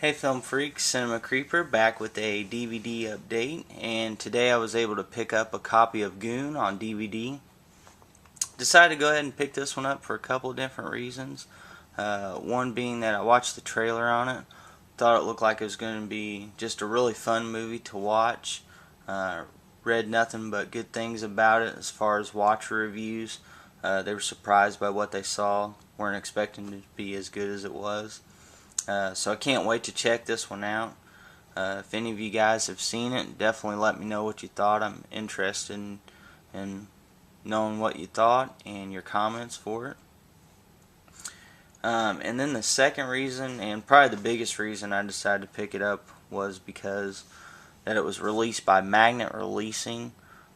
Hey film freaks, CinemaCreeper back with a DVD update, and today I was able to pick up a copy of GOON on DVD. Decided to go ahead and pick this one up for a couple of different reasons. One being that I watched the trailer on it, thought it looked like it was going to be just a really fun movie to watch. Read nothing but good things about it as far as watcher reviews. They were surprised by what they saw, weren't expecting it to be as good as it was. So I can't wait to check this one out. If any of you guys have seen it, definitely let me know what you thought. I'm interested in knowing what you thought and your comments for it. And then the second reason, and probably the biggest reason I decided to pick it up, was because that it was released by Magnet Releasing.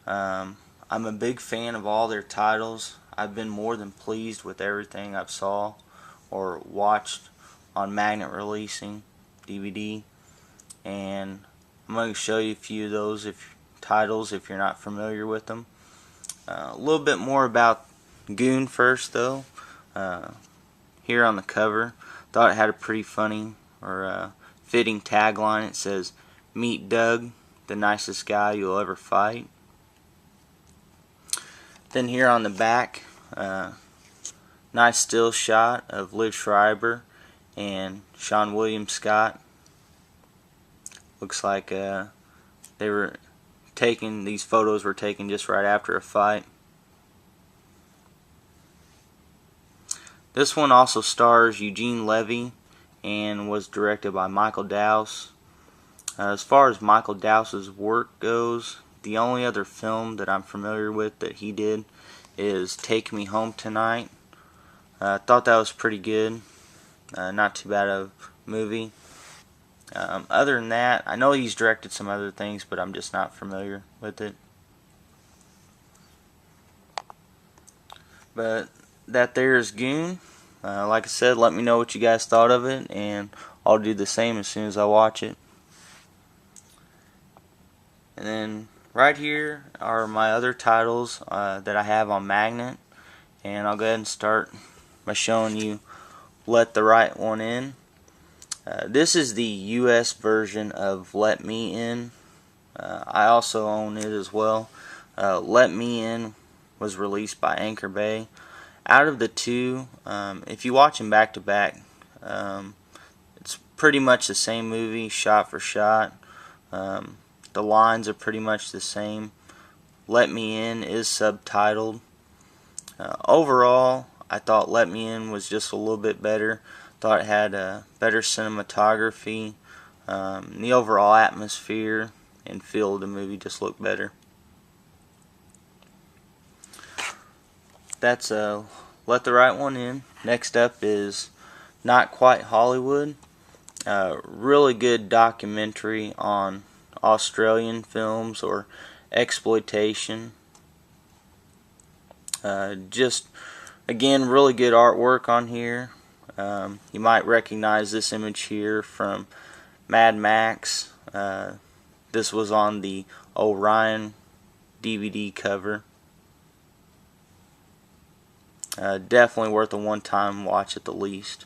I'm a big fan of all their titles. I've been more than pleased with everything I've saw or watched on Magnet Releasing DVD, and I'm going to show you a few of those titles if you're not familiar with them. A little bit more about GOON first though. Here on the cover, thought it had a pretty funny or fitting tagline. It says, "Meet Doug, the nicest guy you'll ever fight." Then here on the back, nice still shot of Liv Schreiber and Sean William Scott. Looks like these photos were taken just right after a fight. This one also stars Eugene Levy and was directed by Michael Dowse. As far as Michael Dowse's work goes, the only other film that I'm familiar with that he did is Take Me Home Tonight. I thought that was pretty good. Not too bad of a movie. Other than that, I know he's directed some other things, but I'm just not familiar with it. But that there is GOON. Like I said, let me know what you guys thought of it, and I'll do the same as soon as I watch it. And then right here are my other titles that I have on Magnet, and I'll go ahead and start by showing you Let the Right One In. This is the US version of Let Me In. I also own it as well. Let Me In was released by Anchor Bay. Out of the two, if you watch them back to back, it's pretty much the same movie, shot for shot. The lines are pretty much the same. Let Me In is subtitled. Overall, I thought Let Me In was just a little bit better. Thought it had better cinematography. The overall atmosphere and feel of the movie just looked better. That's Let the Right One In. Next up is Not Quite Hollywood. Really good documentary on Australian films or exploitation. Just again, really good artwork on here. You might recognize this image here from Mad Max. This was on the Orion DVD cover. Definitely worth a one-time watch at the least.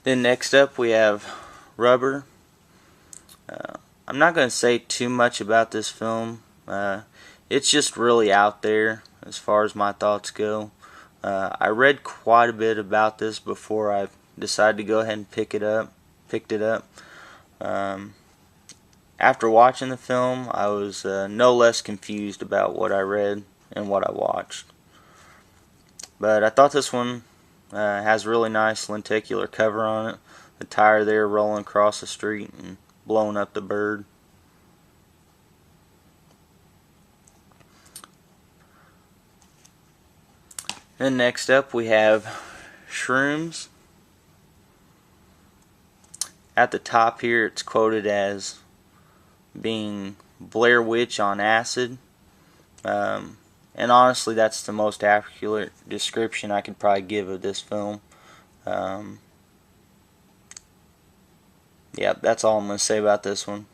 Then next up we have Rubber. I'm not going to say too much about this film. It's just really out there as far as my thoughts go. I read quite a bit about this before I decided to go ahead and picked it up. After watching the film, I was no less confused about what I read and what I watched. But I thought this one has a really nice lenticular cover on it. The tire there rolling across the street and blowing up the bird. Then next up we have Shrooms. At the top here it's quoted as being Blair Witch on acid. And honestly, that's the most accurate description I could probably give of this film. Yeah, that's all I'm going to say about this one.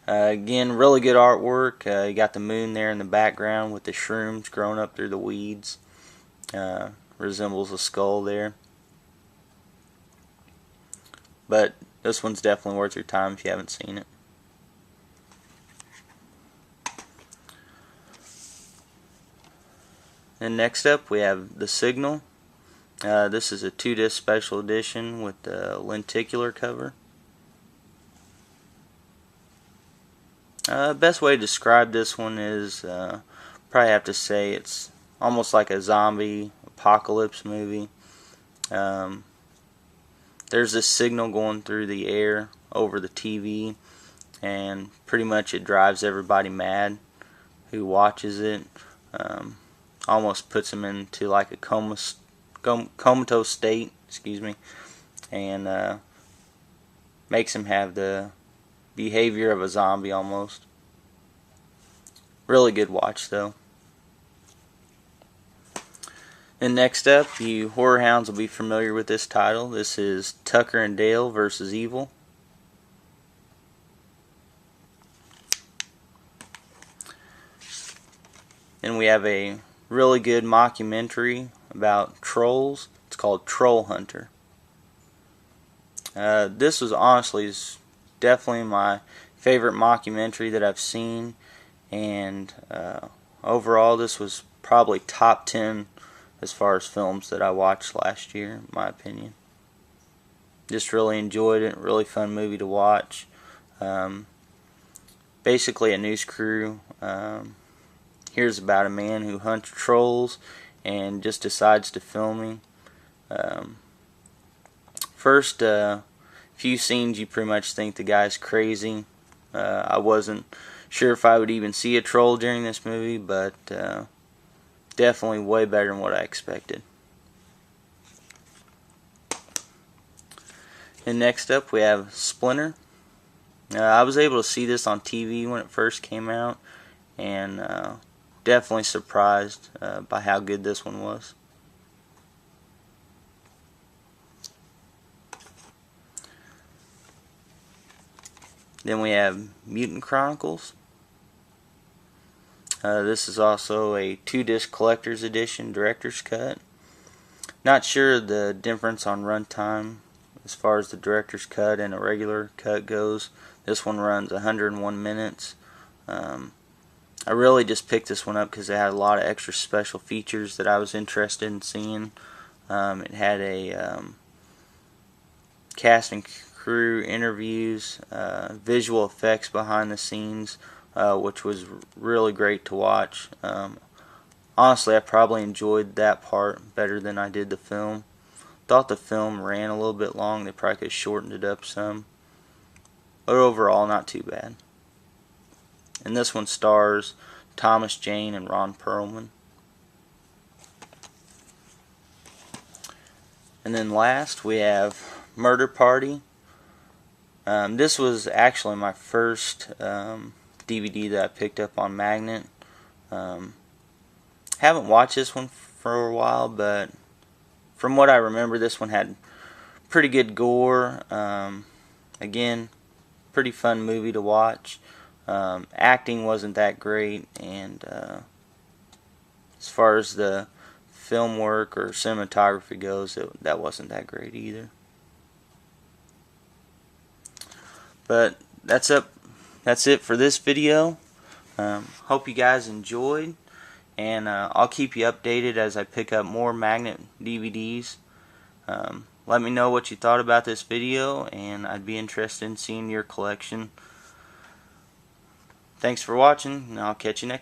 Again, really good artwork. You got the moon there in the background with the shrooms growing up through the weeds. Resembles a skull there. but this one's definitely worth your time if you haven't seen it. And next up we have The Signal. This is a 2-disc special edition with the lenticular cover. Best way to describe this one is probably have to say it's almost like a zombie apocalypse movie. There's this signal going through the air over the TV, and pretty much it drives everybody mad who watches it. Almost puts them into like a comatose state, and makes them have the behavior of a zombie almost. Really good watch though. And next up, you horror hounds will be familiar with this title. This is Tucker and Dale versus Evil. And we have a really good mockumentary about trolls. It's called Troll Hunter. This was honestly definitely my favorite mockumentary that I've seen, and overall this was probably top 10 as far as films that I watched last year, in my opinion. Just really enjoyed it. Really fun movie to watch. Basically a news crew hears about a man who hunts trolls and just decides to film him. First few scenes you pretty much think the guy's crazy. I wasn't sure if I would even see a troll during this movie, but definitely way better than what I expected. And next up we have Splinter. I was able to see this on TV when it first came out, and definitely surprised by how good this one was. Then we have Mutant Chronicles. This is also a 2-disc collector's edition director's cut. Not sure the difference on runtime as far as the director's cut and a regular cut goes. This one runs 101 minutes. I really just picked this one up because it had a lot of extra special features that I was interested in seeing. It had a cast and crew interviews, visual effects behind the scenes, which was really great to watch. Honestly, I probably enjoyed that part better than I did the film. Thought the film ran a little bit long. They probably could have shortened it up some. But overall, not too bad. And this one stars Thomas Jane and Ron Perlman. And then last, we have Murder Party. This was actually my first DVD that I picked up on Magnet. Haven't watched this one for a while, but from what I remember, this one had pretty good gore. Again, pretty fun movie to watch. Acting wasn't that great, and as far as the film work or cinematography goes, that wasn't that great either. But that's it for this video. Hope you guys enjoyed, and I'll keep you updated as I pick up more Magnet DVDs. Let me know what you thought about this video, and I'd be interested in seeing your collection. Thanks for watching, and I'll catch you next time.